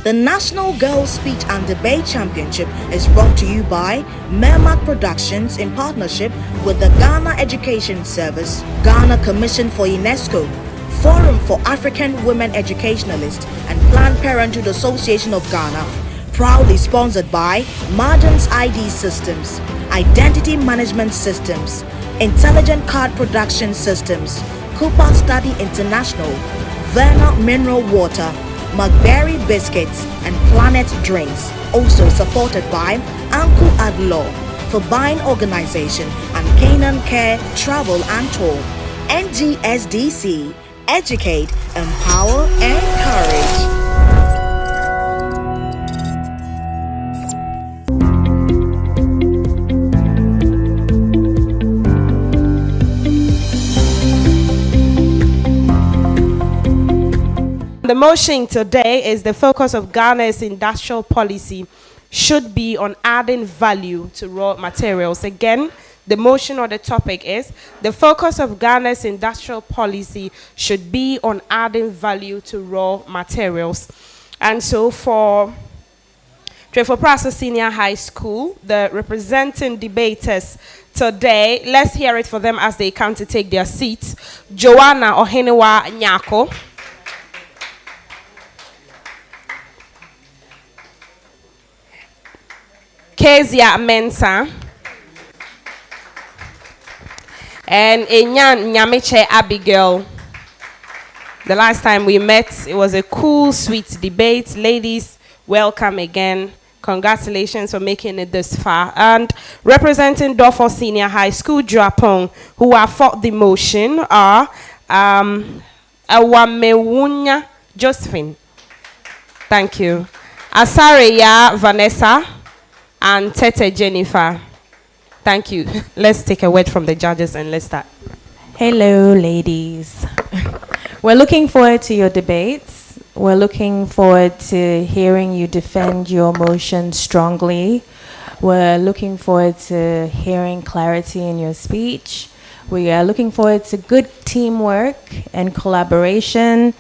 The National Girls Speech and Debate Championship is brought to you by Mermac Productions in partnership with the Ghana Education Service, Ghana Commission for UNESCO, Forum for African Women Educationalists, and Planned Parenthood Association of Ghana. Proudly sponsored by Margins ID Systems, Identity Management Systems, Intelligent Card Production Systems, CUPA Study International, Verna Mineral Water, McBerry Biscuits, and Planet Drinks. Also supported by Uncle Adlaw for Buying Organization and Canan Care Travel and Tour. NGSDC, Educate, Empower, Encourage. The motion today is the focus of Ghana's industrial policy should be on adding value to raw materials. Again, the motion or the topic is the focus of Ghana's industrial policy should be on adding value to raw materials. And so for TWIFO PRASO Senior High School, the representing debaters today, let's hear it for them as they come to take their seats. Joanna Ohenewa Nyako. Kezia Mensa and Enyan Nyamiche Abigail. The last time we met, it was a cool, sweet debate. Ladies, welcome again. Congratulations for making it this far. And representing DORFOR Senior High School, Japon, who have fought the motion are Awamewunya Josephine. Thank you. Asareya Vanessa. And Tete Jennifer. Thank you. Let's take a word from the judges and let's start. Hello, ladies. We're looking forward to your debates. We're looking forward to hearing you defend your motion strongly. We're looking forward to hearing clarity in your speech. We are looking forward to good teamwork and collaboration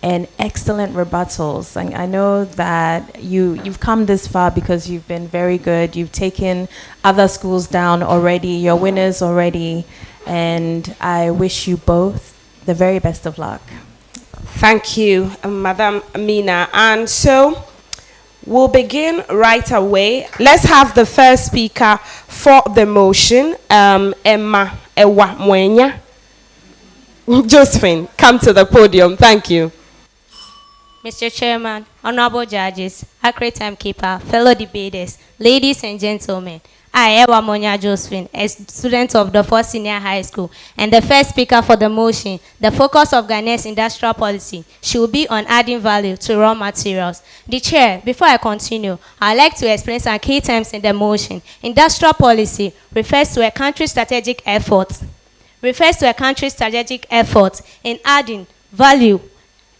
and excellent rebuttals. And I know that you've come this far because you've been very good. You've taken other schools down already. You're winners already. And I wish you both the very best of luck. Thank you, Madam Amina. And so we'll begin right away. Let's have the first speaker for the motion, Emma Ewa Mwenya. Josephine, come to the podium. Thank you. Mr. Chairman, honorable judges, accurate timekeeper, fellow debaters, ladies and gentlemen, I, Ewa Monya Josephine, a student of DORFOR Senior High School, and the first speaker for the motion, the focus of Ghanaia's industrial policy should be on adding value to raw materials. The chair, before I continue, I'd like to explain some key terms in the motion. Industrial policy refers to a country's strategic efforts in adding value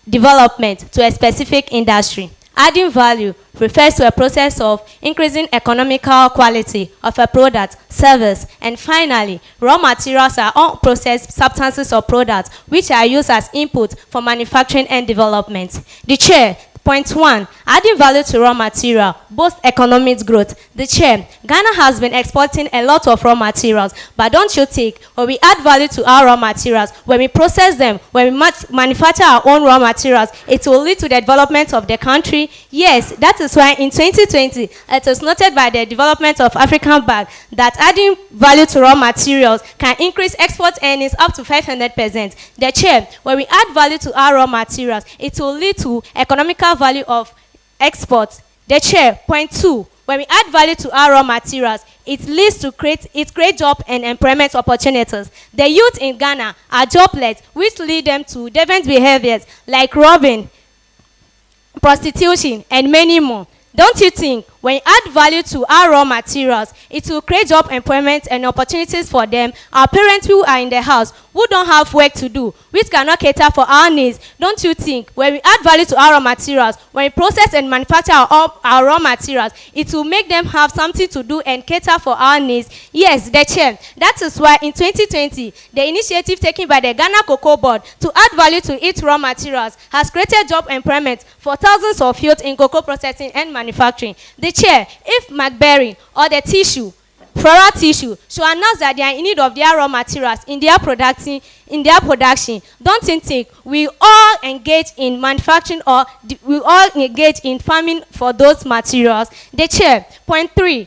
development to a specific industry. Adding value refers to a process of increasing economical quality of a product, service, and finally, raw materials are unprocessed substances or products which are used as input for manufacturing and development. The chair, point 1, adding value to raw material, boosts economic growth. The chair, Ghana has been exporting a lot of raw materials, but don't you think when we add value to our raw materials, when we process them, when we manufacture our own raw materials, it will lead to the development of the country? Yes, that is why in 2020, it was noted by the development of African Bank that adding value to raw materials can increase export earnings up to 500%. The chair, when we add value to our raw materials, it will lead to economical value of exports. The chair, point 2, when we add value to our raw materials, it leads to create job and employment opportunities. The youth in Ghana are jobless, which lead them to different behaviors like robbing, prostitution, and many more. Don't you think when you add value to our raw materials, it will create job employment and opportunities for them. Our parents who are in the house, who don't have work to do, which cannot cater for our needs. Don't you think when we add value to our raw materials, when we process and manufacture our raw materials, it will make them have something to do and cater for our needs? Yes, the chair. That is why in 2020, the initiative taken by the Ghana Cocoa Board to add value to its raw materials has created job employment for thousands of youth in cocoa processing and manufacturing. The chair, if McBerry or the tissue, Flora tissue, should announce that they are in need of their raw materials in their production, don't you think we all engage in manufacturing or we all engage in farming for those materials? The chair, point 3.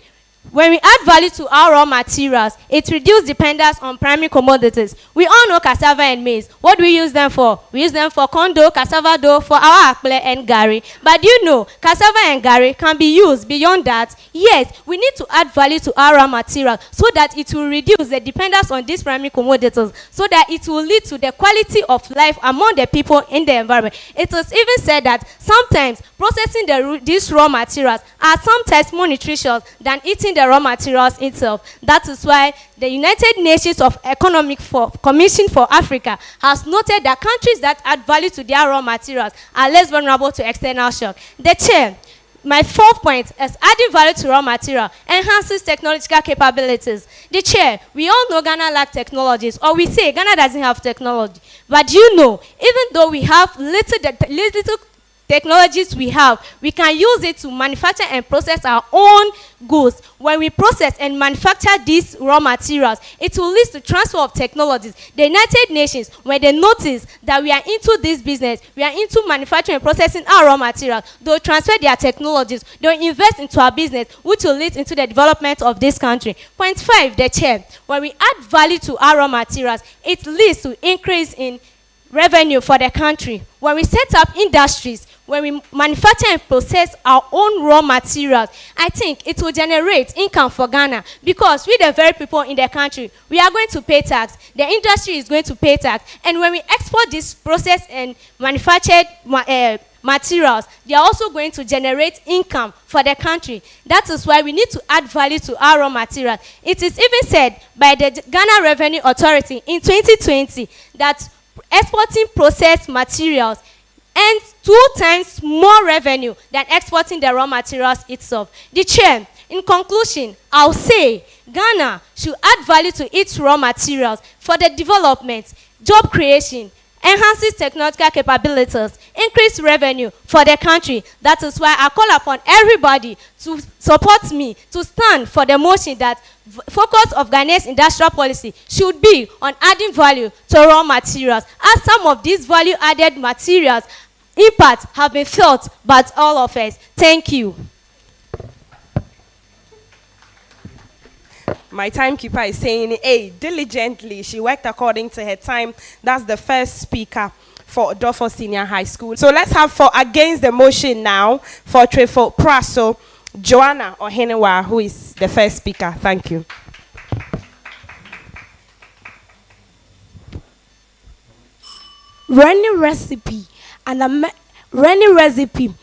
When we add value to our raw materials, it reduces dependence on primary commodities. We all know cassava and maize. What do we use them for? We use them for corn dough, cassava dough, for our akple and gari. But you know, cassava and gari can be used beyond that. Yes, we need to add value to our raw materials so that it will reduce the dependence on these primary commodities, so that it will lead to the quality of life among the people in the environment. It is even said that sometimes processing these raw materials are sometimes more nutritious than eating the raw materials itself. That is why the United Nations of Economic Commission for Africa has noted that countries that add value to their raw materials are less vulnerable to external shock. The chair, my 4th point is adding value to raw material enhances technological capabilities. The chair, we all know Ghana lacks technologies, or we say Ghana doesn't have technology. But you know, even though we have little technologies we can use it to manufacture and process our own goods. When we process and manufacture these raw materials, it will lead to transfer of technologies. The United Nations, when they notice that we are into this business, we are into manufacturing and processing our raw materials, they'll transfer their technologies, they'll invest into our business, which will lead into the development of this country. Point 5, the chair, when we add value to our raw materials, it leads to increase in revenue for the country. When we set up industries, when we manufacture and process our own raw materials, I think it will generate income for Ghana, because we, the very people in the country, we are going to pay tax. The industry is going to pay tax. And when we export this processed and manufactured materials, they are also going to generate income for the country. That is why we need to add value to our raw materials. It is even said by the Ghana Revenue Authority in 2020 that exporting processed materials earns 2 times more revenue than exporting the raw materials itself. The chair, in conclusion, I'll say Ghana should add value to its raw materials for the development, job creation, enhances technological capabilities, increase revenue for the country. That is why I call upon everybody to support me, to stand for the motion that focus of Ghanaia's industrial policy should be on adding value to raw materials, as some of these value-added materials impacts have been felt by all of us. Thank you. My timekeeper is saying, hey, diligently, she worked according to her time. That's the first speaker for DORFOR Senior High School. So let's have for against the motion now for TWIFO PRASO, Joanna Ohenewa, who is the first speaker. Thank you. Running recipe. Running recipe.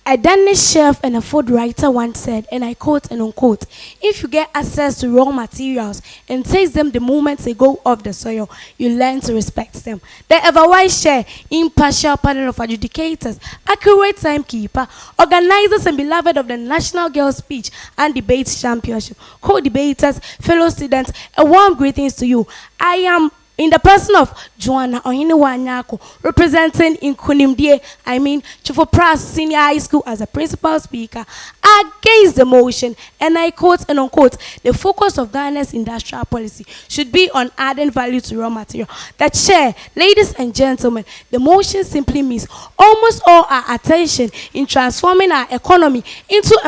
A Danish chef and a food writer once said, and I quote and unquote, if you get access to raw materials and taste them the moment they go off the soil, you learn to respect them. The ever-wise chair, impartial panel of adjudicators, accurate timekeeper, organizers and beloved of the National Girls Speech and Debate Championship, co-debaters, fellow students, a warm greetings to you. I am in the person of Joanna Ohenewa, representing in Kunimdie, TWIFO PRASO Senior High School as a principal speaker, against the motion, and I quote and unquote, the focus of Ghana's industrial policy should be on adding value to raw material. The chair, ladies and gentlemen, the motion simply means almost all our attention in transforming our economy into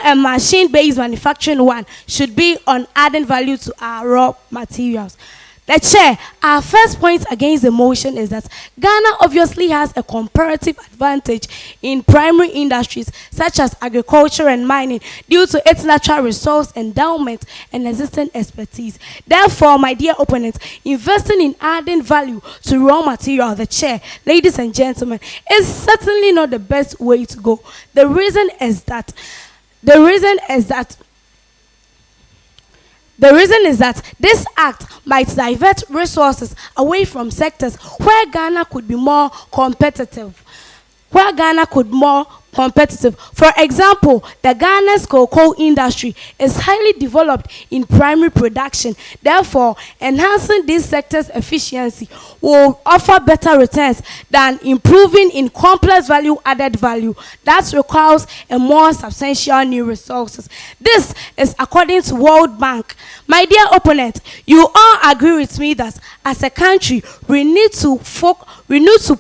a machine-based manufacturing one should be on adding value to our raw materials. The chair, our first point against the motion is that Ghana obviously has a comparative advantage in primary industries such as agriculture and mining due to its natural resource endowment and existing expertise. Therefore, my dear opponents, investing in adding value to raw material, the chair, ladies and gentlemen, is certainly not the best way to go. The reason is that this act might divert resources away from sectors where Ghana could be more competitive. For example, the Ghana's cocoa industry is highly developed in primary production. Therefore, enhancing this sector's efficiency will offer better returns than improving in complex added value that requires a more substantial new resources. This is according to World Bank. My dear opponent, you all agree with me that as a country, we need to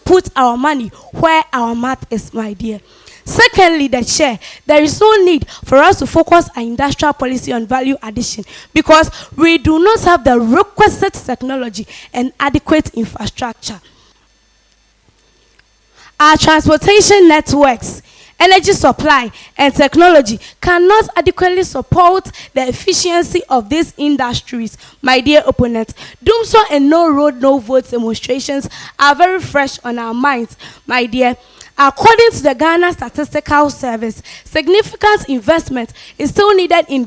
put our money where our mouth is, my dear. Secondly, the chair, there is no need for us to focus our industrial policy on value addition because we do not have the requisite technology and adequate infrastructure. Our transportation networks, energy supply, and technology cannot adequately support the efficiency of these industries. My dear opponents, Doomsday and no road, no vote demonstrations are very fresh on our minds, my dear. According to the Ghana Statistical Service, significant investment is still needed in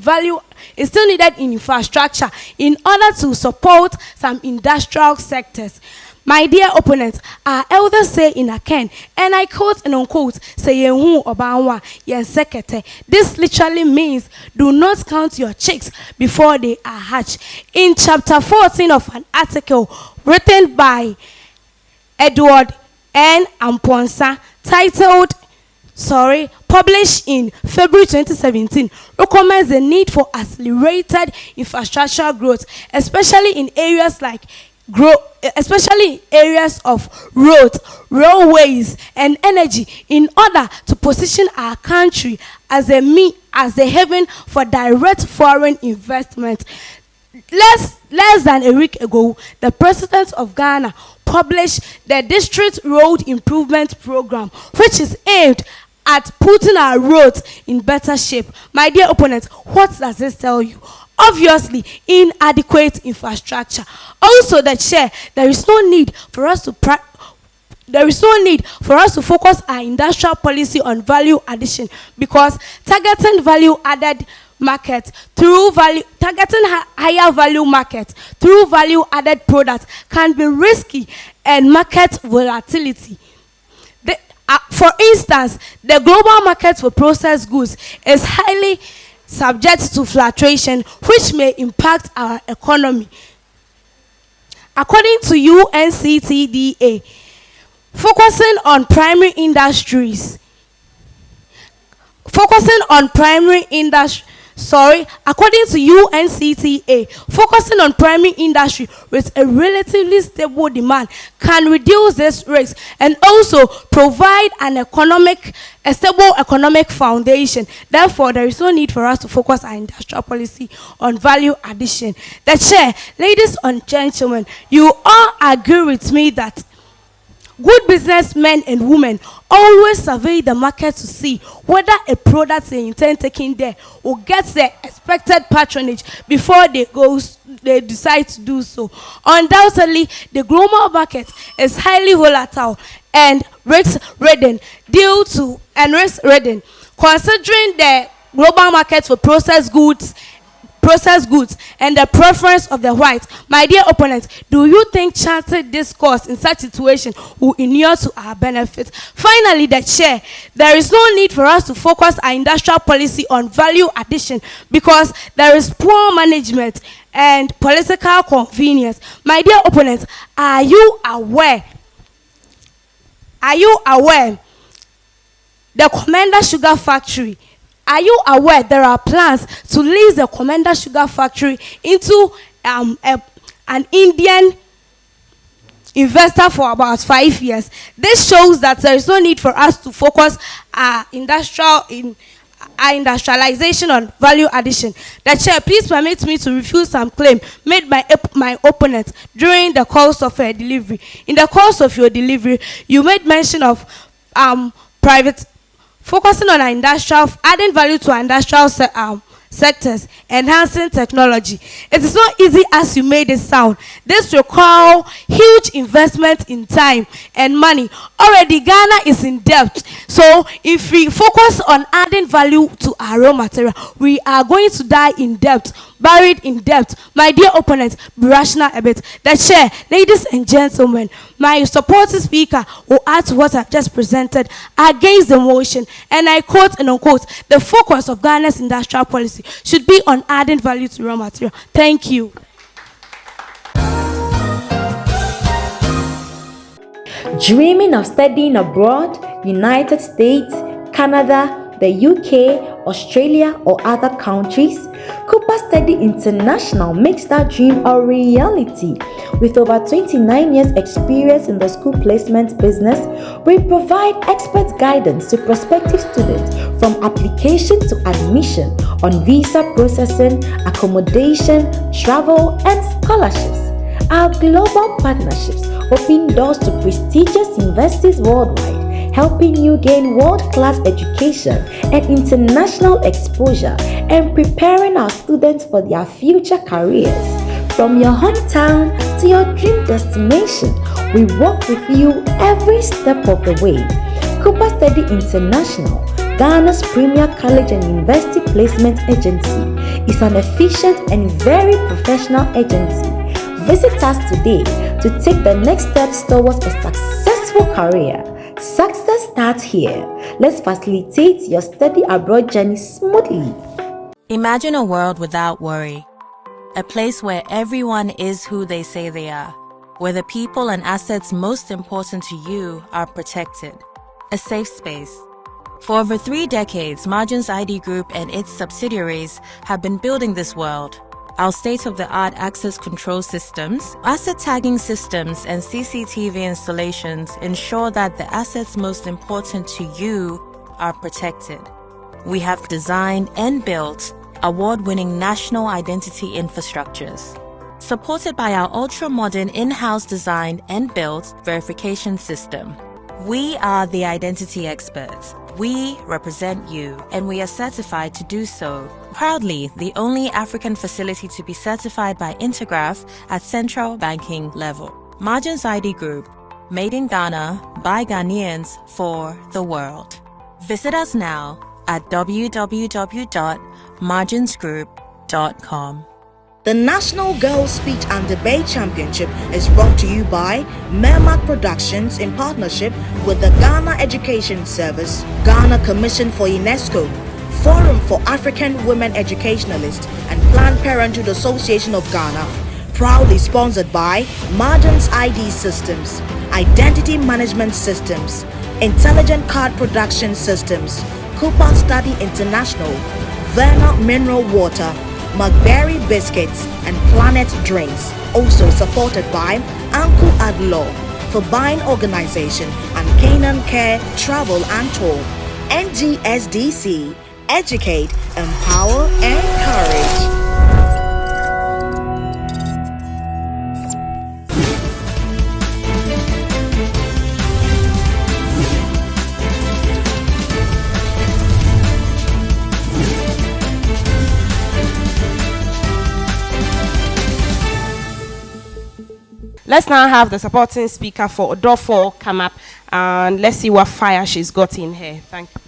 infrastructure in order to support some industrial sectors. My dear opponents, our elders say in Aken, and I quote and unquote, say yehu obanwa yen sekete. This literally means do not count your chicks before they are hatched. In chapter 14 of an article written by Edward N. Amponsa, published in February 2017, recommends the need for accelerated infrastructure growth, especially in areas of roads, railways, and energy, in order to position our country as a haven for direct foreign investment. Less than a week ago, the President of Ghana published the District Road Improvement Program, which is aimed at putting our roads in better shape. My dear opponents, what does this tell you? Obviously, inadequate infrastructure. Also, the chair, there is no need for us to focus our industrial policy on value addition because targeting higher value markets through value added products can be risky and market volatility. For instance, the global market for processed goods is highly subject to fluctuation, which may impact our economy. According to UNCTAD, focusing on primary industry according to UNCTA, focusing on primary industry with a relatively stable demand can reduce this risk and also provide a stable economic foundation. Therefore, there is no need for us to focus our industrial policy on value addition. The chair, ladies and gentlemen, you all agree with me that good businessmen and women always survey the market to see whether a product they intend taking there will get the expected patronage before they decide to do so. Undoubtedly, the global market is highly volatile and risk-ridden considering the global market for processed goods and the preference of the whites. My dear opponents, do you think chanting discourse in such situation will inure to our benefit? Finally, the chair, there is no need for us to focus our industrial policy on value addition because there is poor management and political convenience. My dear opponents, are you aware the Commander Sugar Factory? Are you aware there are plans to lease the Commander Sugar Factory into an Indian investor for about 5 years? This shows that there is no need for us to focus our industrial our industrialization and value addition. The chair, please permit me to refute some claim made by my opponent during the course of her delivery. In the course of your delivery, you made mention of private focusing on our industrial, adding value to our industrial sectors, enhancing technology. It is not easy as you made it sound. This requires huge investment in time and money. Already Ghana is in debt. So if we focus on adding value to our raw material, we are going to die in debt, buried in debt. My dear opponent, be rational a bit. The chair, ladies and gentlemen, my supporting speaker will add to what I've just presented against the motion, and I quote and unquote, the focus of Ghana's industrial policy should be on adding value to raw material. Thank you. Dreaming of studying abroad, United States, Canada, the UK, Australia, or other countries? CUPA Study International makes that dream a reality. With over 29 years experience in the school placement business, we provide expert guidance to prospective students from application to admission on visa processing, accommodation, travel, and scholarships. Our global partnerships open doors to prestigious universities worldwide, helping you gain world-class education and international exposure, and preparing our students for their future careers. From your hometown to your dream destination, we work with you every step of the way. CUPA Study International, Ghana's premier college and university placement agency, is an efficient and very professional agency. Visit us today to take the next steps towards a successful career. Success starts here. Let's facilitate your study abroad journey smoothly. Imagine a world without worry. A place where everyone is who they say they are, where the people and assets most important to you are protected. A safe space. For over 3 decades, Margins ID Group and its subsidiaries have been building this world. Our state-of-the-art access control systems, asset tagging systems, and CCTV installations ensure that the assets most important to you are protected. We have designed and built award-winning national identity infrastructures, supported by our ultra-modern in-house designed and built verification system. We are the identity experts. We represent you, and we are certified to do so. Proudly, the only African facility to be certified by Intergraph at central banking level. Margins ID Group, made in Ghana by Ghanaians for the world. Visit us now at www.marginsgroup.com. The National Girls Speech and Debate Championship is brought to you by Mermac Productions in partnership with the Ghana Education Service, Ghana Commission for UNESCO, Forum for African Women Educationalists, and Planned Parenthood Association of Ghana. Proudly sponsored by Margins ID Systems, Identity Management Systems, Intelligent Card Production Systems, CUPA Study International, Verna Mineral Water, McBerry Biscuits, and Planet Drinks. Also supported by Uncle Adlaw for Buying Organization and Canan Care Travel and Tour. NGSDC, Educate, Empower, Encourage. Let's now have the supporting speaker for DORFOR come up, and let's see what fire she's got in here. Thank you.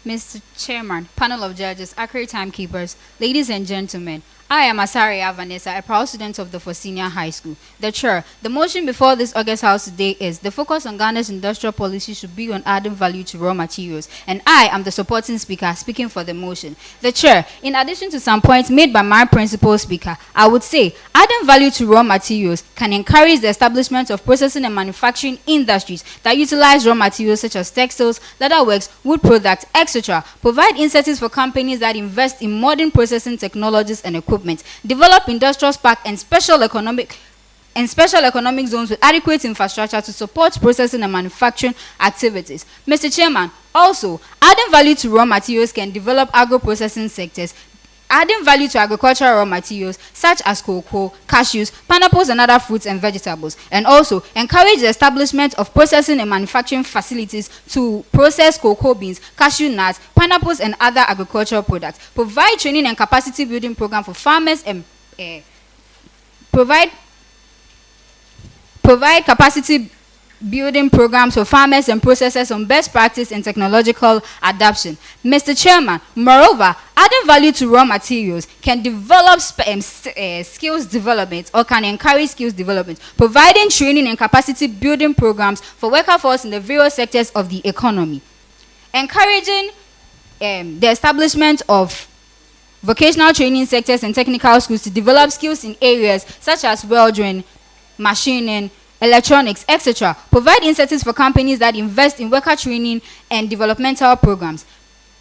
Mr. Chairman, panel of judges, accurate timekeepers, ladies and gentlemen, I am Asaria Vanessa, a proud student of the Senior High School. The chair, the motion before this August House today is the focus on Ghana's industrial policy should be on adding value to raw materials, and I am the supporting speaker speaking for the motion. The chair, in addition to some points made by my principal speaker, I would say adding value to raw materials can encourage the establishment of processing and manufacturing industries that utilize raw materials such as textiles, leatherworks, wood products, etc. Provide incentives for companies that invest in modern processing technologies and equipment, develop industrial park and special economic and special economic zones with adequate infrastructure to support processing and manufacturing activities. Mr. Chairman, also, adding value to raw materials can develop agro-processing sectors, adding value to agricultural raw materials such as cocoa, cashews, pineapples, and other fruits and vegetables, and also encourage the establishment of processing and manufacturing facilities to process cocoa beans, cashew nuts, pineapples, and other agricultural products. Provide training and capacity building program for farmers and provide capacity building programs for farmers and processors on best practice and technological adoption. Mr. Chairman, moreover, adding value to raw materials can develop skills development or can encourage skills development, providing training and capacity building programs for workforce in the various sectors of the economy, encouraging the establishment of vocational training sectors and technical schools to develop skills in areas such as welding, machining, electronics, etc. Provide incentives for companies that invest in worker training and developmental programs.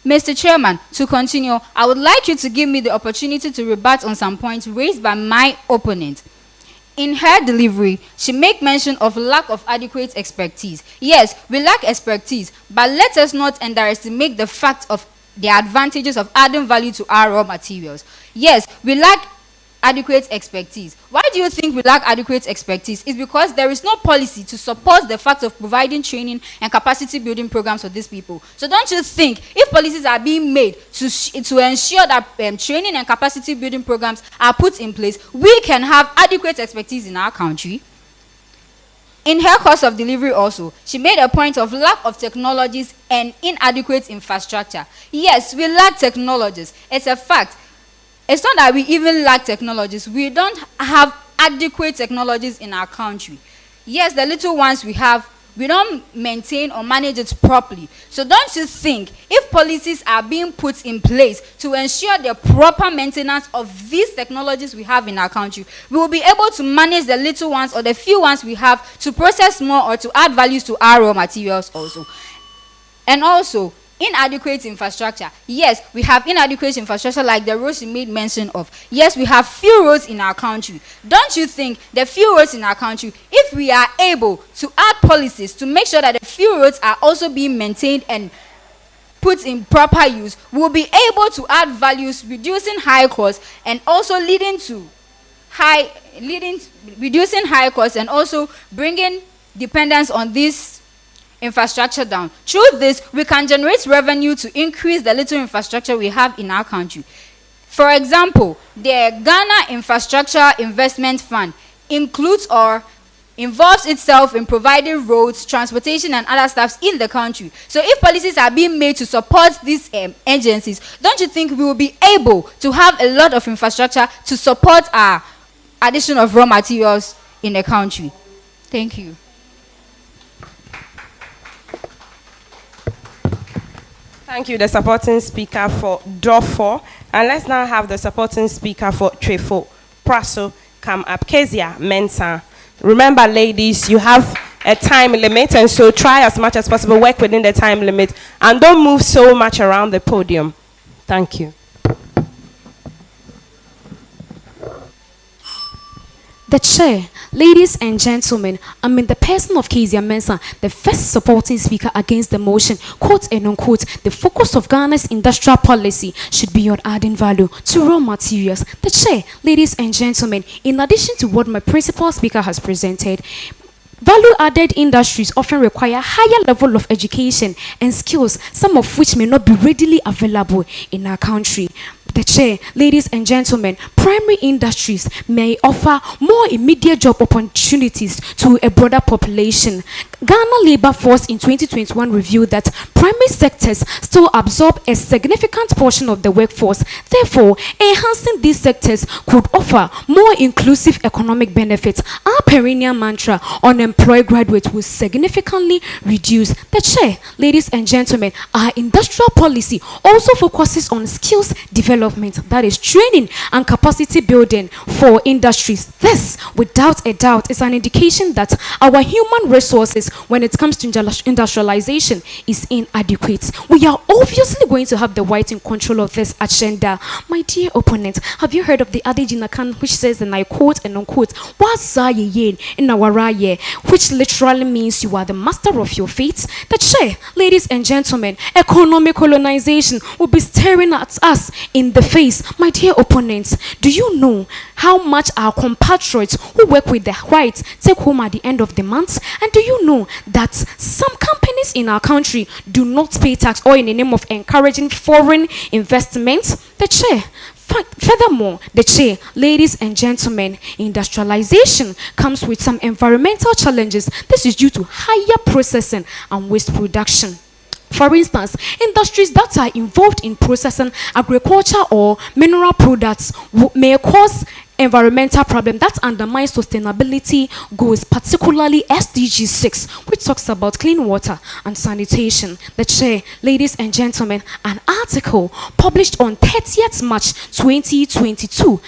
Mr. Chairman, to continue, I would like you to give me the opportunity to rebut on some points raised by my opponent. In her delivery, she made mention of lack of adequate expertise. Yes, we lack expertise, but let us not underestimate the fact of the advantages of adding value to our raw materials. Yes, we lack adequate expertise. Why do you think we lack adequate expertise? It's because there is no policy to support the fact of providing training and capacity building programs for these people. So don't you think if policies are being made to ensure that training and capacity building programs are put in place, we can have adequate expertise in our country? In her course of delivery also, she made a point of lack of technologies and inadequate infrastructure. Yes, we lack technologies. It's a fact. It's not that we even lack technologies. We don't have adequate technologies in our country. Yes, the little ones we have, we don't maintain or manage it properly. So don't you think if policies are being put in place to ensure the proper maintenance of these technologies we have in our country, we will be able to manage the little ones or the few ones we have to process more or to add values to our raw materials also. And also, inadequate infrastructure. Yes, we have inadequate infrastructure like the roads you made mention of. Yes, we have few roads in our country. Don't you think the few roads in our country, if we are able to add policies to make sure that the few roads are also being maintained and put in proper use, we'll be able to add values, reducing high costs and also reducing high costs and also bringing dependence on this infrastructure down. Through this, we can generate revenue to increase the little infrastructure we have in our country. For example, the Ghana Infrastructure Investment Fund includes or involves itself in providing roads, transportation, and other stuff in the country. So if policies are being made to support these agencies, don't you think we will be able to have a lot of infrastructure to support our addition of raw materials in the country? Thank you. Thank you, the supporting speaker for DORFOR. And let's now have the supporting speaker for TWIFO PRASO come up. Kezia Mensah. Remember, ladies, you have a time limit, and so try as much as possible, work within the time limit, and don't move so much around the podium. Thank you. The chair, ladies and gentlemen, I'm in the person of Kezia Mensah, the first supporting speaker against the motion, quote and unquote, the focus of Ghana's industrial policy should be on adding value to raw materials. The chair, ladies and gentlemen, in addition to what my principal speaker has presented, value-added industries often require higher level of education and skills, some of which may not be readily available in our country. The chair, ladies and gentlemen, primary industries may offer more immediate job opportunities to a broader population. Ghana Labour Force in 2021 reviewed that primary sectors still absorb a significant portion of the workforce. Therefore, enhancing these sectors could offer more inclusive economic benefits. Our perennial mantra, unemployed graduates, will significantly reduce. The chair, ladies and gentlemen, our industrial policy also focuses on skills development. development, that is training and capacity building for industries. This, without a doubt, is an indication that our human resources when it comes to industrialization is inadequate. We are obviously going to have the white in control of this agenda. My dear opponent, have you heard of the adage in Canan which says, and I quote and unquote, in our which literally means you are the master of your fate? Ladies and gentlemen, economic colonization will be staring at us in the face. My dear opponents, do you know how much our compatriots who work with the whites take home at the end of the month? And do you know that some companies in our country do not pay tax, or in the name of encouraging foreign investments? Furthermore, ladies and gentlemen, industrialization comes with some environmental challenges. This is due to higher processing and waste production. For instance, industries that are involved in processing agriculture or mineral products may cause environmental problem that undermines sustainability goals, particularly SDG 6, which talks about clean water and sanitation. Ladies and gentlemen, an article published on 30th March 2022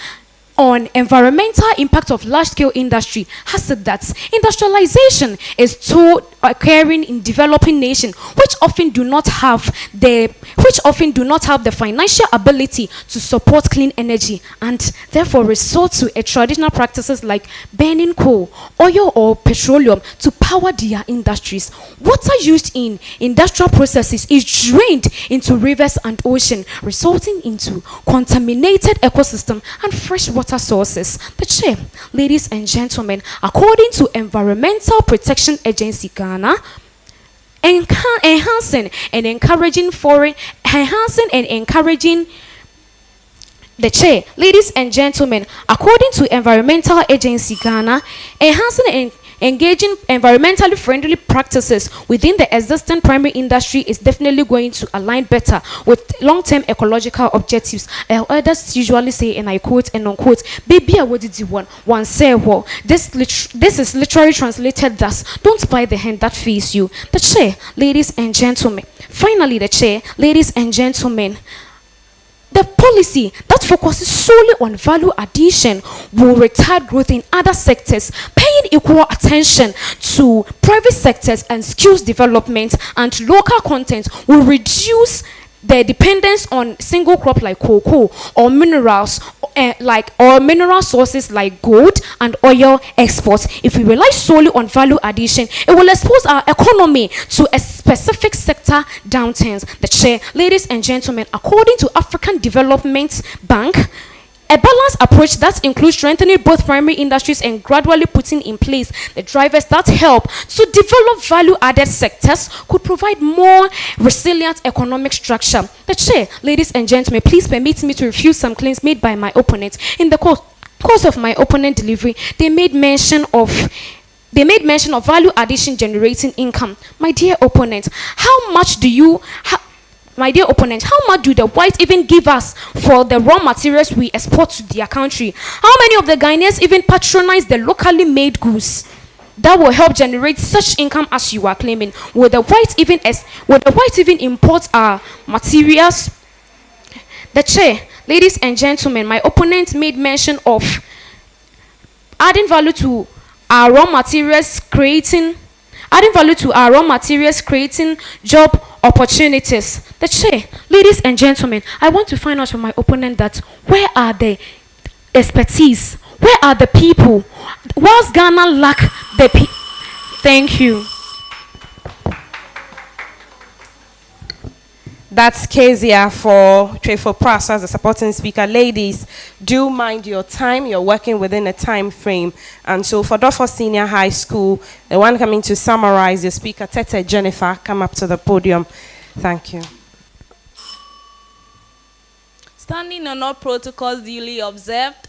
on environmental impact of large-scale industry has said that industrialization is too occurring in developing nations which often do not have the financial ability to support clean energy, and therefore resort to traditional practices like burning coal, oil or petroleum to power their industries. Water used in industrial processes is drained into rivers and ocean, resulting into contaminated ecosystem and freshwater sources. Ladies and gentlemen, according to Environmental Protection Agency Ghana, enhancing and encouraging ladies and gentlemen, according to Environmental Agency Ghana, enhancing and engaging environmentally friendly practices within the existing primary industry is definitely going to align better with long-term ecological objectives. Elders usually say, and I quote and unquote, "Baby, what did you want? One say, well, this is literally translated thus: don't buy the hand that feeds you." Ladies and gentlemen, finally, ladies and gentlemen, the policy that focuses solely on value addition will retard growth in other sectors, paying equal attention to private sectors and skills development and local content will reduce the dependence on single crop like cocoa or minerals or mineral sources like gold and oil exports. If we rely solely on value addition, it will expose our economy to a specific sector downturns. Ladies and gentlemen, according to African Development Bank, a balanced approach that includes strengthening both primary industries and gradually putting in place the drivers that help to develop value-added sectors could provide more resilient economic structure. Ladies and gentlemen, please permit me to refute some claims made by my opponents. In the course of my opponent delivery, they made mention of value addition generating income. My dear opponent, how much do the whites even give us for the raw materials we export to their country? How many of the Ghanaians even patronize the locally made goods that will help generate such income as you are claiming? Will the whites even import our materials? Ladies and gentlemen, my opponent made mention of adding value to our raw materials, creating job opportunities. Ladies and gentlemen, I want to find out from my opponent that where are the expertise? Where are the people? Whilst Ghana lack the Thank you. That's Kezia for TWIFO PRASO as a supporting speaker. Ladies, do mind your time. You're working within a time frame. And so for DORFOR Senior High School, the one coming to summarize, your speaker, Tete Jennifer, come up to the podium. Thank you. Standing on all protocols duly observed,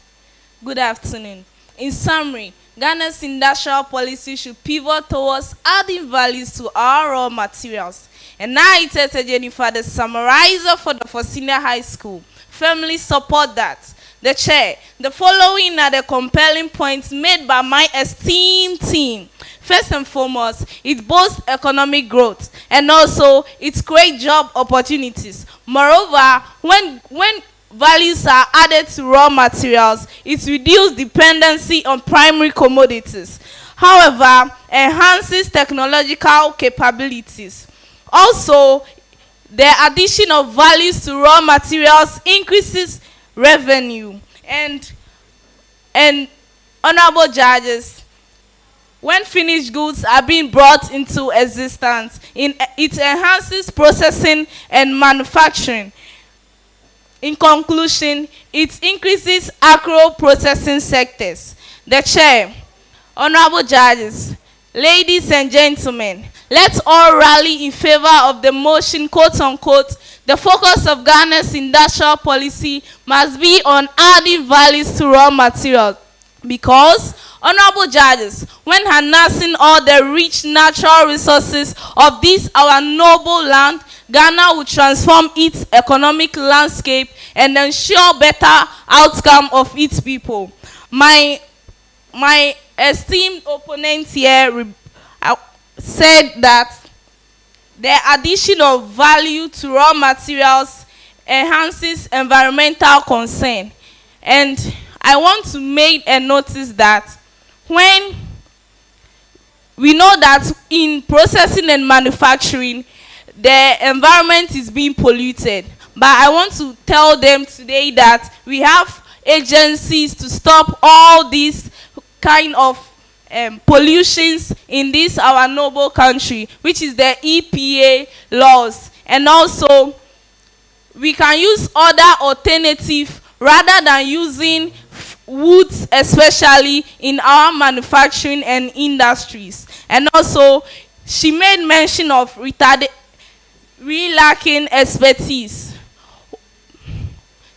good afternoon. In summary, Ghana's industrial policy should pivot towards adding values to our raw materials. And I, Tete Jennifer, the summarizer for the Senior High School, firmly support that. The following are the compelling points made by my esteemed team. First and foremost, it boasts economic growth and also it creates job opportunities. Moreover, when values are added to raw materials, it reduces dependency on primary commodities. However, enhances technological capabilities. Also, the addition of values to raw materials increases revenue. And honorable judges, when finished goods are being brought into existence, it enhances processing and manufacturing. In conclusion, it increases agro-processing sectors. The chair, honorable judges, ladies and gentlemen, let's all rally in favor of the motion, quote unquote, the focus of Ghana's industrial policy must be on adding values to raw materials. Because, honorable judges, when harnessing all the rich natural resources of this our noble land, Ghana will transform its economic landscape and ensure better outcome of its people. My esteemed opponent here said that the addition of value to raw materials enhances environmental concern. And I want to make a notice that when we know that in processing and manufacturing, the environment is being polluted. But I want to tell them today that we have agencies to stop all these kind of pollutions in this our noble country, which is the EPA laws. And also, we can use other alternatives rather than using woods, especially in our manufacturing and industries. And also, she made mention of lacking expertise.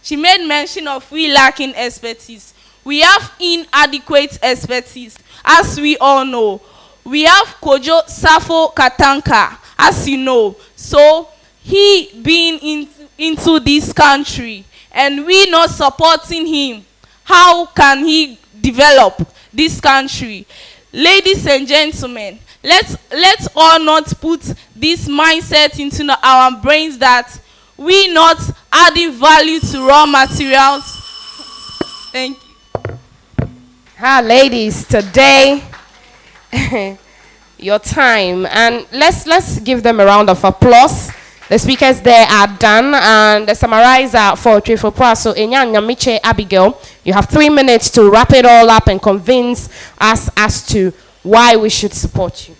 She made mention of lacking expertise. We have inadequate expertise, as we all know. We have Kojo Safo Katanka, as you know. So, he being into this country, and we not supporting him, how can he develop this country? Ladies and gentlemen, let's all not put this mindset into our brains that we not adding value to raw materials. Thank you. Hi, ladies. Today, your time, and let's give them a round of applause. The speakers there are done, and the summarizer for TWIFO PRASO, Enyanya Miche Abigail, you have 3 minutes to wrap it all up and convince us as to why we should support you.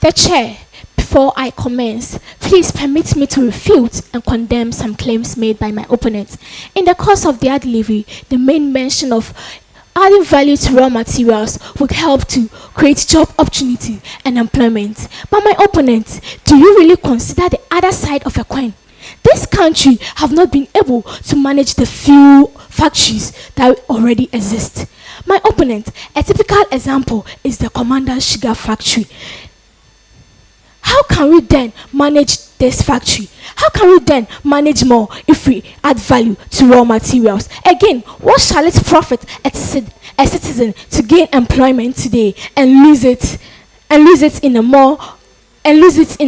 The chair, before I commence, please permit me to refute and condemn some claims made by my opponents. In the course of their delivery, the main mention of adding value to raw materials would help to create job opportunity and employment. But my opponents, do you really consider the other side of a coin? This country have not been able to manage the few factories that already exist. My opponent, a typical example is the Commander Sugar Factory. How can we then manage this factory? How can we then manage more if we add value to raw materials? Again, what shall it profit a citizen to gain employment today and lose it in a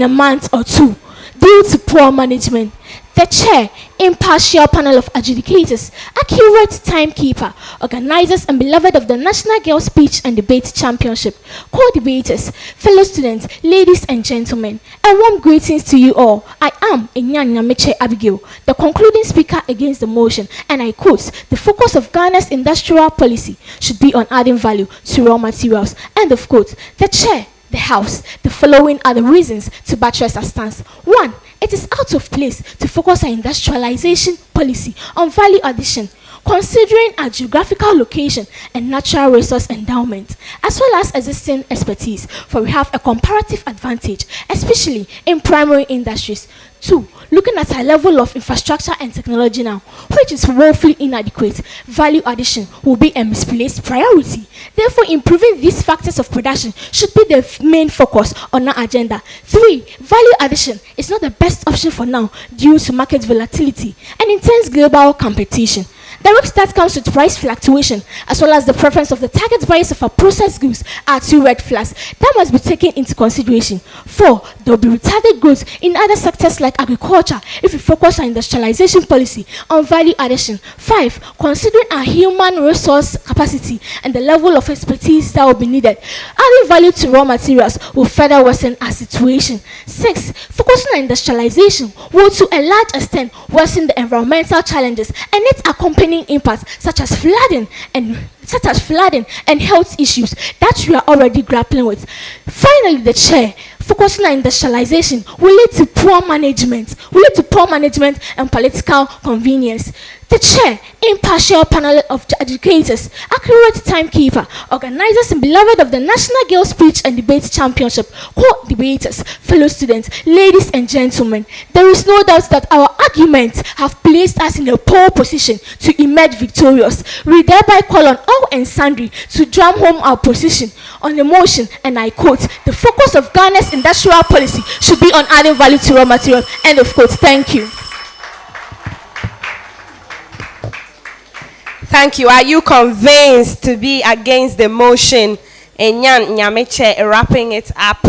month or two due to poor management? The chair, impartial panel of adjudicators, accurate timekeeper, organizers and beloved of the National Girls Speech and Debate Championship, co-debaters, fellow students, ladies and gentlemen, a warm greetings to you all. I am Enyanya Miche Abigail, the concluding speaker against the motion, and I quote, the focus of Ghana's industrial policy should be on adding value to raw materials. End of quote. The chair, the House, the following are the reasons to buttress our stance. 1. It is out of place to focus our industrialization policy on value addition, considering our geographical location and natural resource endowment, as well as existing expertise, for we have a comparative advantage, especially in primary industries. 2. Looking at our level of infrastructure and technology now, which is woefully inadequate, value addition will be a misplaced priority. Therefore, improving these factors of production should be the main focus on our agenda. 3. Value addition is not the best option for now due to market volatility and intense global competition. The risk that comes with price fluctuation, as well as the preference of the target buyers of our processed goods, are two red flags that must be taken into consideration. 4. There will be retarded growth in other sectors like agriculture if we focus on industrialization policy on value addition. 5. Considering our human resource capacity and the level of expertise that will be needed, adding value to raw materials will further worsen our situation. 6. Focusing on industrialization will to a large extent worsen the environmental challenges and its accompanying impacts such as flooding and health issues that we are already grappling with. Finally, the chair, focusing on industrialization will lead to poor management, and political convenience. The chair, impartial panel of educators, accurate timekeeper, organizers and beloved of the National Girls Speech and Debate Championship, co-debaters, fellow students, ladies and gentlemen, there is no doubt that our arguments have placed us in a pole position to emerge victorious. We thereby call on all and sundry to drum home our position on the motion, and I quote, "The focus of Ghana's industrial policy should be on adding value to raw materials." End of quote. Thank you. Thank you. Are you convinced to be against the motion? Enyan Nyameche wrapping it up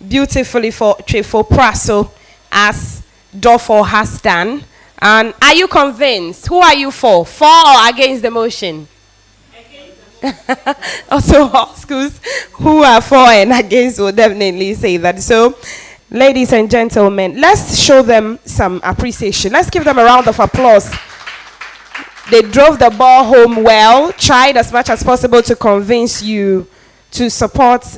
beautifully for TWIFO PRASO as DORFOR has done. And are you convinced? Who are you for? For or against the motion? Also, all schools who are for and against will definitely say that. So, ladies and gentlemen, let's show them some appreciation. Let's give them a round of applause. They drove the ball home well, tried as much as possible to convince you to support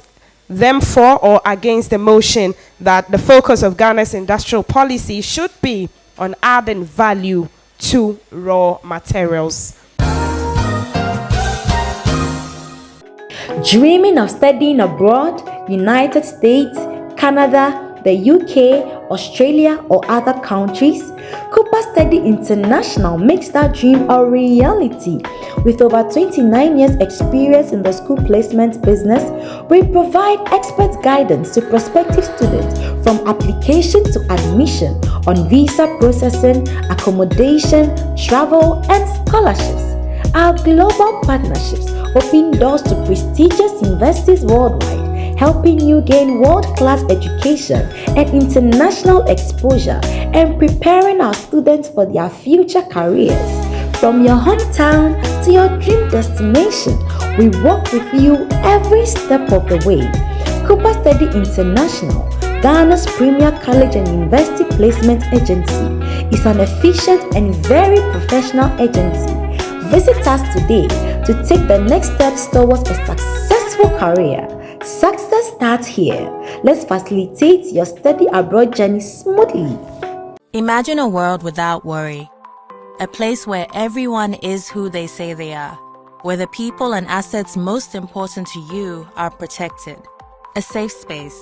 them for or against the motion that the focus of Ghana's industrial policy should be on adding value to raw materials. Dreaming of studying abroad, United States, Canada, the UK, Australia, or other countries? CUPA Study International makes that dream a reality. With over 29 years experience in the school placement business, we provide expert guidance to prospective students from application to admission on visa processing, accommodation, travel, and scholarships. Our global partnerships open doors to prestigious universities worldwide, helping you gain world-class education and international exposure and preparing our students for their future careers. From your hometown to your dream destination, we work with you every step of the way. CUPA Study International, Ghana's premier college and university placement agency, is an efficient and very professional agency. Visit us today to take the next steps towards a successful career. Success starts here. Let's facilitate your study abroad journey smoothly. Imagine a world without worry. A place where everyone is who they say they are, where the people and assets most important to you are protected. A safe space.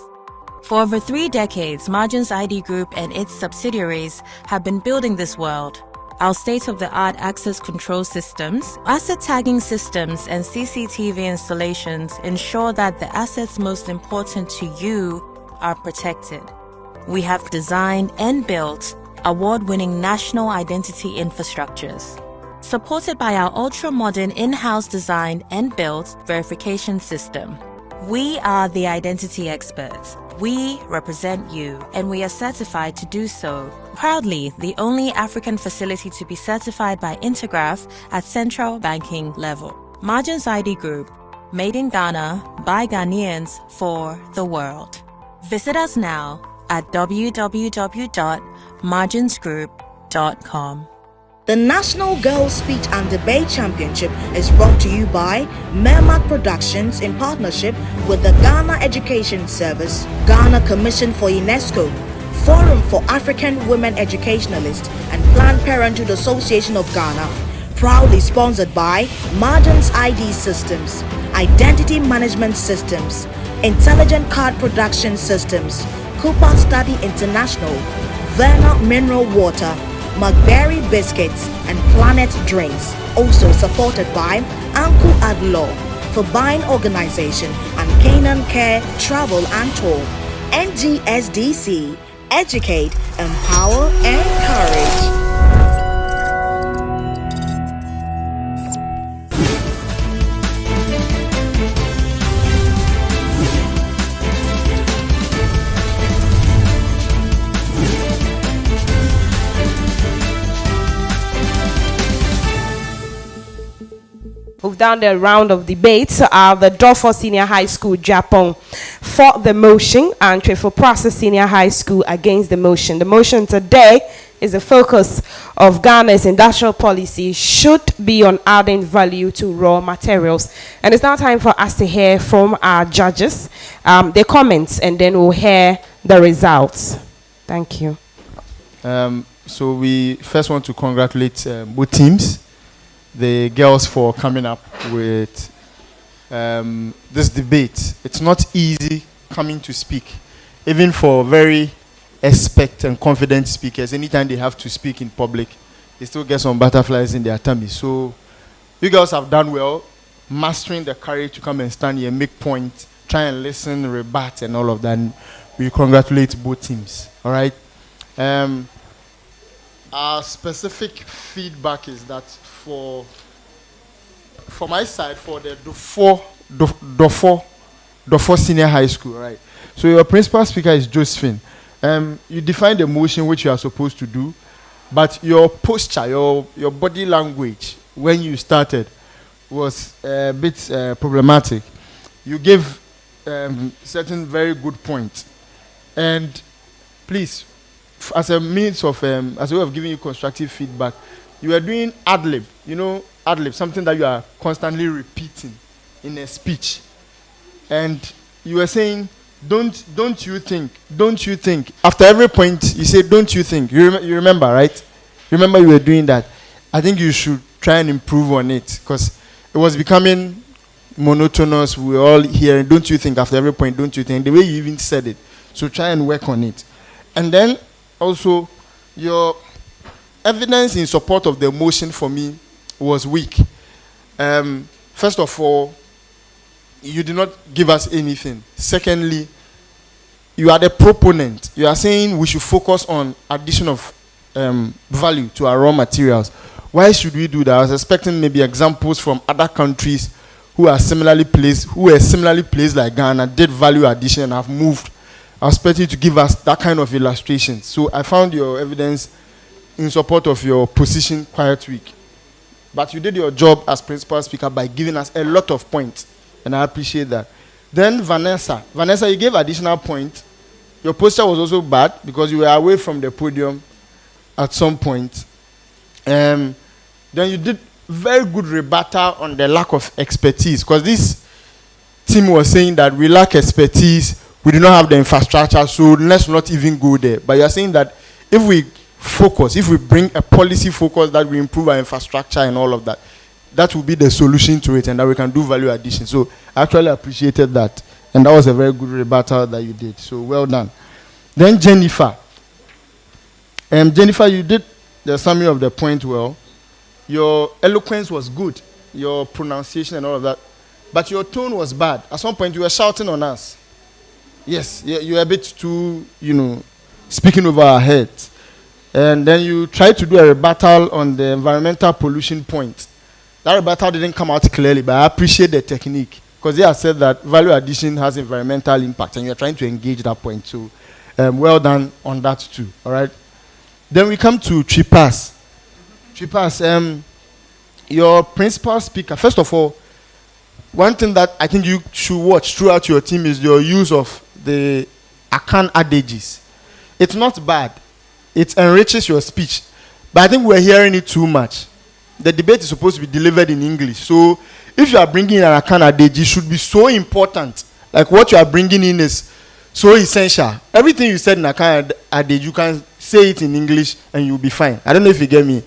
For over 3 decades, Margins ID Group and its subsidiaries have been building this world. Our state-of-the-art access control systems, asset tagging systems, and CCTV installations ensure that the assets most important to you are protected. We have designed and built award-winning national identity infrastructures, supported by our ultra-modern in-house designed and built verification system. We are the identity experts. We represent you, and we are certified to do so. Proudly, the only African facility to be certified by Intergraph at central banking level. Margins ID Group, made in Ghana, by Ghanaians, for the world. Visit us now at www.marginsgroup.com. The National Girls Speech and Debate Championship is brought to you by Mermac Productions in partnership with the Ghana Education Service, Ghana Commission for UNESCO, Forum for African Women Educationalists, and Planned Parenthood Association of Ghana. Proudly sponsored by Margins ID Systems, Identity Management Systems, Intelligent Card Production Systems, CUPA Study International, Verna Mineral Water, McBerry Biscuits, and Planet Drinks. Also supported by Uncle Adlaw for Buying Organization and Canan Care Travel and Tour. NGSDC, educate, empower, encourage. done the round of debates. The DORFOR Senior High School, Japan, for the motion, and TWIFO PRASO Senior High School against the motion. The motion today is the focus of Ghana's industrial policy should be on adding value to raw materials. And it's now time for us to hear from our judges, their comments, and then we'll hear the results. Thank you. So we first want to congratulate both teams, the girls, for coming up with this debate. It's not easy coming to speak, even for very expert and confident speakers. Anytime they have to speak in public, they still get some butterflies in their tummy. So you girls have done well, mastering the courage to come and stand here, make points, try and listen, rebut, and all of that. And we congratulate both teams. All right. Our specific feedback is that for my side, for the DORFOR Senior High School, right? So your principal speaker is Josephine. You define the motion which you are supposed to do, but your posture, your body language when you started was a bit problematic. You gave certain very good points, and please, as a means of as a way of giving you constructive feedback, you are doing ad-lib. You know, ad-lib, something that you are constantly repeating in a speech, and you were saying, don't you think, after every point you say, don't you think. You remember, right? Remember you were doing that. I think you should try and improve on it, because it was becoming monotonous. We were all hearing, don't you think, after every point, don't you think, the way you even said it. So try and work on it. And then also, your evidence in support of the motion for me was weak. First of all, you did not give us anything. Secondly, you are the proponent. You are saying we should focus on addition of value to our raw materials. Why should we do that? I was expecting maybe examples from other countries who are similarly placed, like Ghana, did value addition and have moved. I was expecting you to give us that kind of illustration. So I found your evidence in support of your position quite weak. But you did your job as principal speaker by giving us a lot of points, and I appreciate that. Then Vanessa, you gave additional points. Your posture was also bad because you were away from the podium at some point. Then you did very good rebuttal on the lack of expertise, because this team was saying that we lack expertise, we do not have the infrastructure, so let's not even go there. But you are saying that if we focus, if we bring a policy focus that we improve our infrastructure and all of that, that will be the solution to it, and that we can do value addition. So I actually appreciated that, and that was a very good rebuttal that you did. So well done. Then Jennifer, you did the summary of the point well. Your eloquence was good, your pronunciation and all of that, but your tone was bad. At some point you were shouting on us. Yes, you were a bit too, speaking over our heads. And then you tried to do a rebuttal on the environmental pollution point. That rebuttal didn't come out clearly, but I appreciate the technique, because they have said that value addition has environmental impact, and you're trying to engage that point. So well done on that too. All right. Then we come to TWIPAS. TWIPAS, your principal speaker, first of all, one thing that I think you should watch throughout your team is your use of the Akan adages. It's not bad. It enriches your speech. But I think we're hearing it too much. The debate is supposed to be delivered in English. So if you are bringing in an Akan adage, it should be so important. Like what you are bringing in is so essential. Everything you said in Akan adage, you can say it in English and you'll be fine. I don't know if you get me.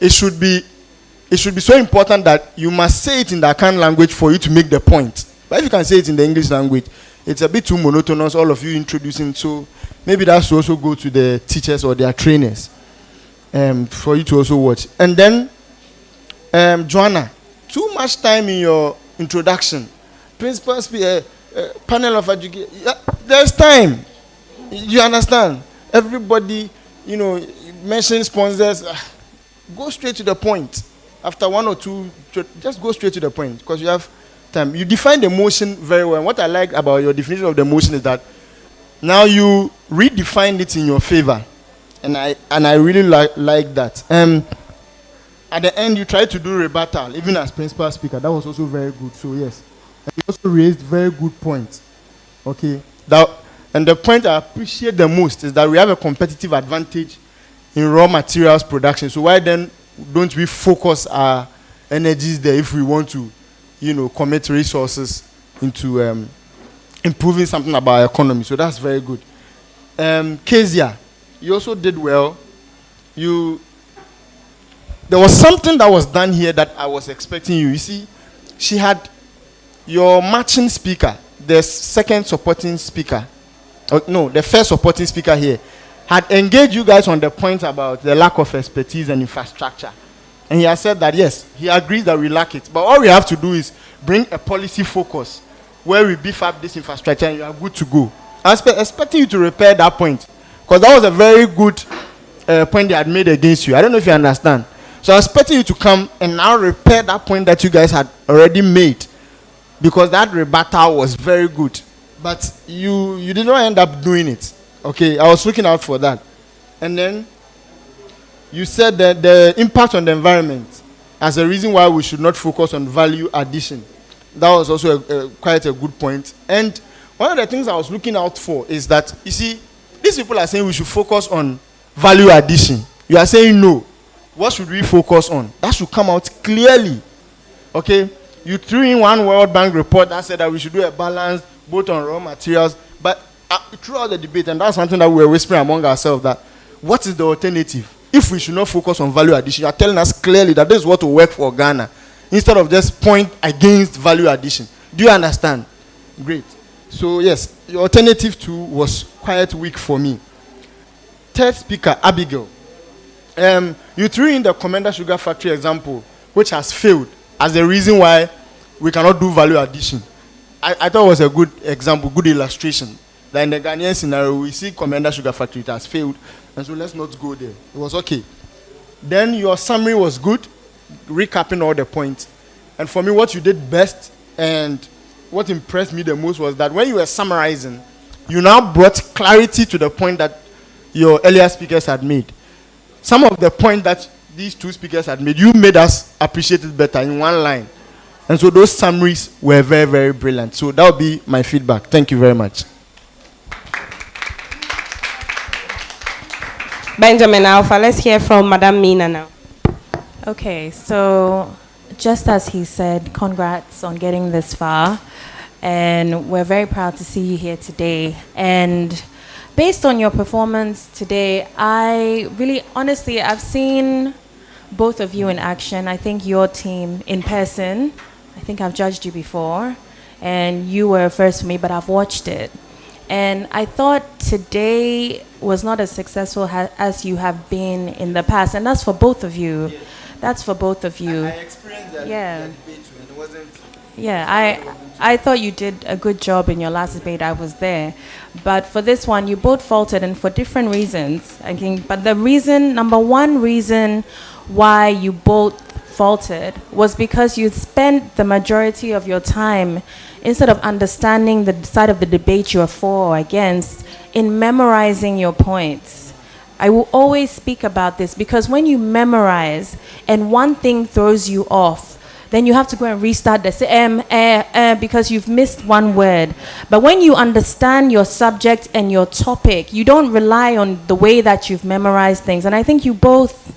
It should be so important that you must say it in the Akan language for you to make the point. But if you can say it in the English language, it's a bit too monotonous, all of you introducing. So maybe that should also go to the teachers or their trainers for you to also watch. And then, Joanna, too much time in your introduction. Principal speaker, panel of education. Yeah, there's time. You understand? Everybody, mention sponsors. Go straight to the point. After one or two, just go straight to the point, because you have time. You define the motion very well. And what I like about your definition of the motion is that now you redefined it in your favor, and I really like that. at the end you tried to do rebuttal, even as principal speaker. That was also very good. So yes, and you also raised very good points. Okay, and the point I appreciate the most is that we have a competitive advantage in raw materials production. So why then don't we focus our energies there if we want to, commit resources into improving something about our economy? So that's very good. Kezia, you also did well. There was something that was done here that I was expecting you. You see, she had your matching speaker, the second supporting speaker, the first supporting speaker here, had engaged you guys on the point about the lack of expertise and infrastructure. And he has said that, yes, he agrees that we lack it. But all we have to do is bring a policy focus where we beef up this infrastructure and you are good to go. I was expecting you to repair that point, because that was a very good point they had made against you. I don't know if you understand. So I was expecting you to come and now repair that point that you guys had already made, because that rebuttal was very good. But you did not end up doing it. Okay, I was looking out for that. And then you said that the impact on the environment as a reason why we should not focus on value addition. That was also quite a good point. And one of the things I was looking out for is that, you see, these people are saying we should focus on value addition. You are saying no. What should we focus on? That should come out clearly. Okay? You threw in one World Bank report that said that we should do a balance both on raw materials, but throughout the debate, and that's something that we were whispering among ourselves, that what is the alternative? If we should not focus on value addition, you are telling us clearly that this is what will work for Ghana, instead of just point against value addition. Do you understand? Great. So yes, your alternative too was quite weak for me. Third speaker, Abigail. You threw in the Commander Sugar Factory example, which has failed, as the reason why we cannot do value addition. I thought it was a good example, good illustration. That in the Ghanaian scenario, we see Commander Sugar Factory, it has failed, and so let's not go there. It was okay. Then your summary was good, recapping all the points. And for me, what you did best and what impressed me the most was that when you were summarizing, you now brought clarity to the point that your earlier speakers had made. Some of the points that these two speakers had made, you made us appreciate it better in one line. And so those summaries were very, very brilliant. So that would be my feedback. Thank you very much. Benjamin Alpha, let's hear from Madam Mina now. Okay, so just as he said, congrats on getting this far. And we're very proud to see you here today. And based on your performance today, I really, honestly, I've seen both of you in action. I think your team in person, I think I've judged you before. And you were first for me, but I've watched it. And I thought today was not as successful as you have been in the past. And that's for both of you. Yes. That's for both of you. I experienced that debate too, and it wasn't... Yeah, I thought you did a good job in your last debate. I was there. But for this one, you both faltered, and for different reasons, I think. But the reason, number one reason why you both faltered was because you spent the majority of your time, instead of understanding the side of the debate you are for or against, in memorizing your points. I will always speak about this, because when you memorize and one thing throws you off, then you have to go and restart the because you've missed one word. But when you understand your subject and your topic, you don't rely on the way that you've memorized things. And I think you both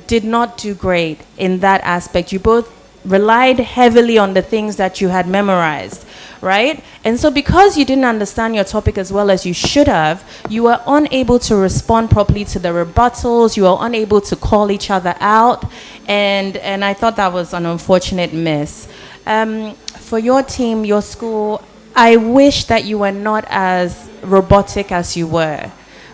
did not do great in that aspect. You both relied heavily on the things that you had memorized, right? And so because you didn't understand your topic as well as you should have, you were unable to respond properly to the rebuttals, you were unable to call each other out, and I thought that was an unfortunate miss. For your team, your school, I wish that you were not as robotic as you were,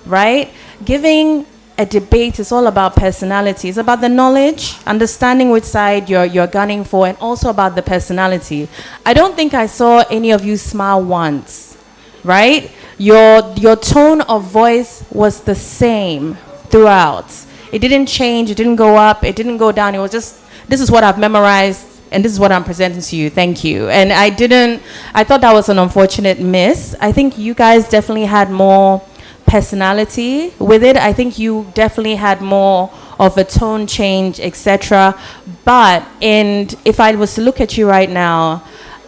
right? Giving a debate is all about personality. It's about the knowledge, understanding which side you're gunning for, and also about the personality. I don't think I saw any of you smile once, right? Your tone of voice was the same throughout. It didn't change, it didn't go up, it didn't go down. It was just, this is what I've memorized, and this is what I'm presenting to you. Thank you. And I thought that was an unfortunate miss. I think you guys definitely had more personality with it. I think you definitely had more of a tone change, etc. But if I was to look at you right now,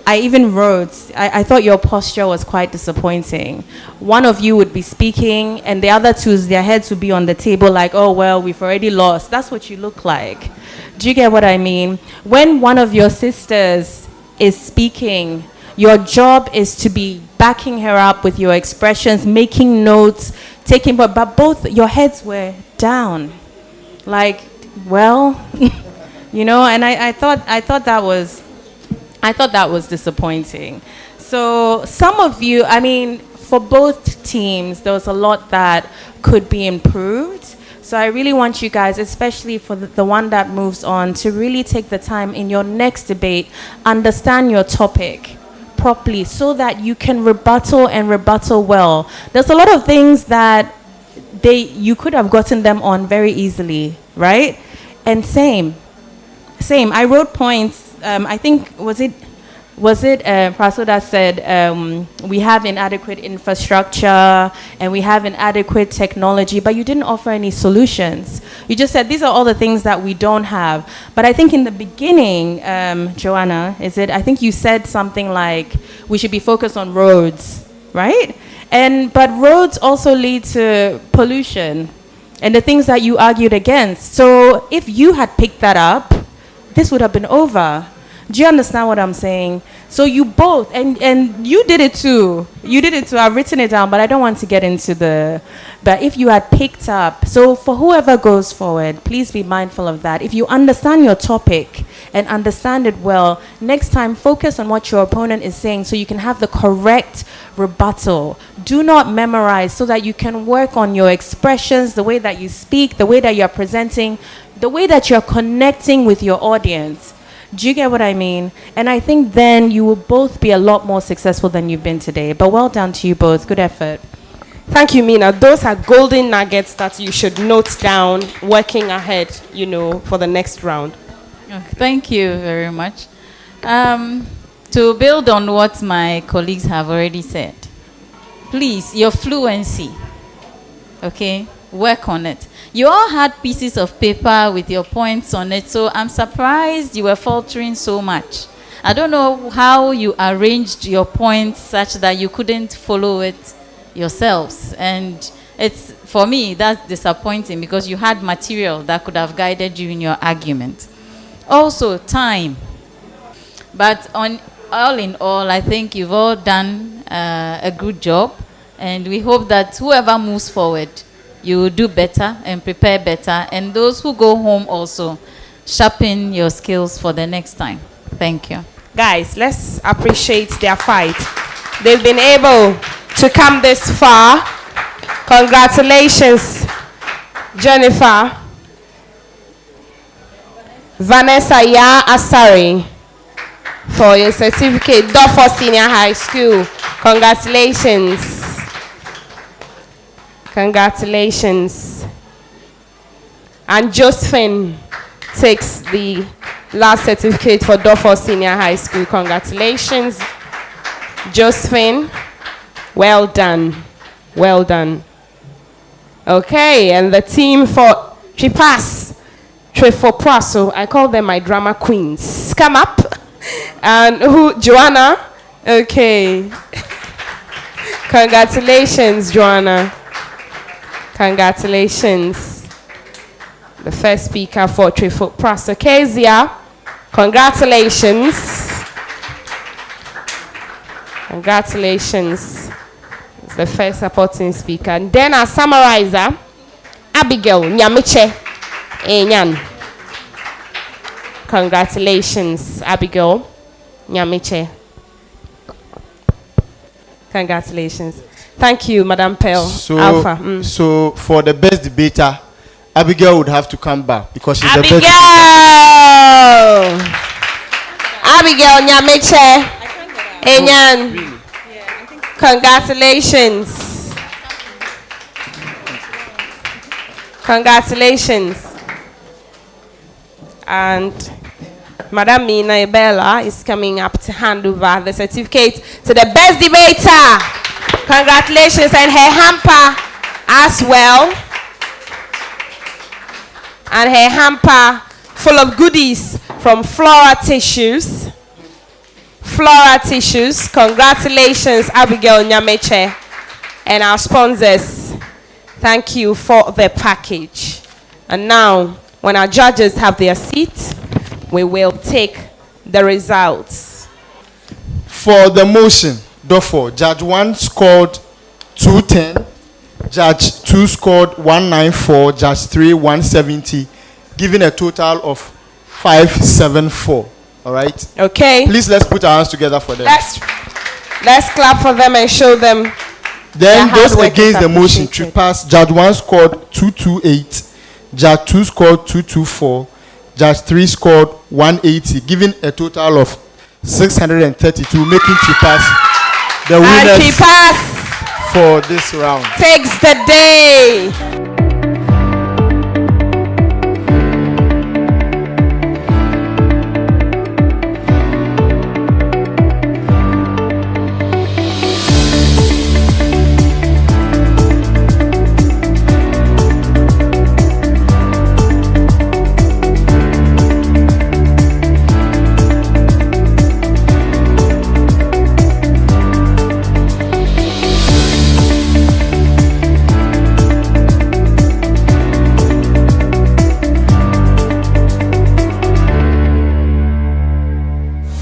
I even wrote, I thought your posture was quite disappointing. One of you would be speaking, and the other two, their heads would be on the table like, oh, well, we've already lost. That's what you look like. Do you get what I mean? When one of your sisters is speaking, your job is to be backing her up with your expressions, making notes, but both your heads were down. Like, well, and I thought that was disappointing. So some of you, for both teams, there was a lot that could be improved. So I really want you guys, especially for the one that moves on, to really take the time in your next debate, understand your topic properly so that you can rebuttal well. There's a lot of things that you could have gotten them on very easily, right? And same. I wrote points. I think was it Praso that said we have inadequate infrastructure and we have inadequate technology, but you didn't offer any solutions. You just said these are all the things that we don't have. But I think in the beginning, Joanna, I think you said something like we should be focused on roads, right? But roads also lead to pollution and the things that you argued against. So if you had picked that up, this would have been over. Do you understand what I'm saying? So you both, and you did it too. I've written it down, but I don't want to get into but if you had picked up, so for whoever goes forward, please be mindful of that. If you understand your topic and understand it well, next time focus on what your opponent is saying so you can have the correct rebuttal. Do not memorize so that you can work on your expressions, the way that you speak, the way that you're presenting, the way that you're connecting with your audience. Do you get what I mean? And I think then you will both be a lot more successful than you've been today. But well done to you both. Good effort. Thank you, Mina. Those are golden nuggets that you should note down working ahead, for the next round. Thank you very much. To build on what my colleagues have already said, please, your fluency, okay, work on it. You all had pieces of paper with your points on it, so I'm surprised you were faltering so much. I don't know how you arranged your points such that you couldn't follow it yourselves. And for me, that's disappointing because you had material that could have guided you in your argument. Also, time. But all in all, I think you've all done a good job, and we hope that whoever moves forward, you will do better and prepare better. And those who go home also, sharpen your skills for the next time. Thank you. Guys, let's appreciate their fight. They've been able to come this far. Congratulations, Jennifer. Vanessa Asari, for your certificate, DORFOR Senior High School. Congratulations. Congratulations. And Josephine takes the last certificate for DORFOR Senior High School. Congratulations, Josephine. Well done. Well done. Okay, and the team for TWIFO PRASO, I call them my drama queens. Come up. And Joanna? Okay. Congratulations, Joanna. Congratulations. The first speaker for TWIFO PRASO, Kezia. Congratulations. Congratulations. It's the first supporting speaker. And then our summarizer, Abigail Nyamiche Enyan. Congratulations, Abigail Nyamiche. Congratulations. Thank you, Madam Pearl. Alpha. So for the best debater, Abigail would have to come back because she's the best debater. Abigail Nyamiche Enyan. Really? Congratulations. Congratulations. And Madam Mina Ibella is coming up to hand over the certificate to the best debater. Congratulations, and her hamper as well. and her hamper full of goodies from Flora Tissues. Flora Tissues, congratulations, Abigail Nyameche, and our sponsors. Thank you for the package. And now, when our judges have their seats, we will take the results. For the motion, DORFOR, Judge 1 scored 210, Judge 2 scored 194, Judge 3 170, giving a total of 574. All right? Okay. Please let's put our hands together for them. Let's clap for them and show them. Then those against the motion should pass. Judge 1 scored 228, Judge 2 scored 224, Judge 3 scored 180, giving a total of 632, making Chipas the winners for this round. Takes the day.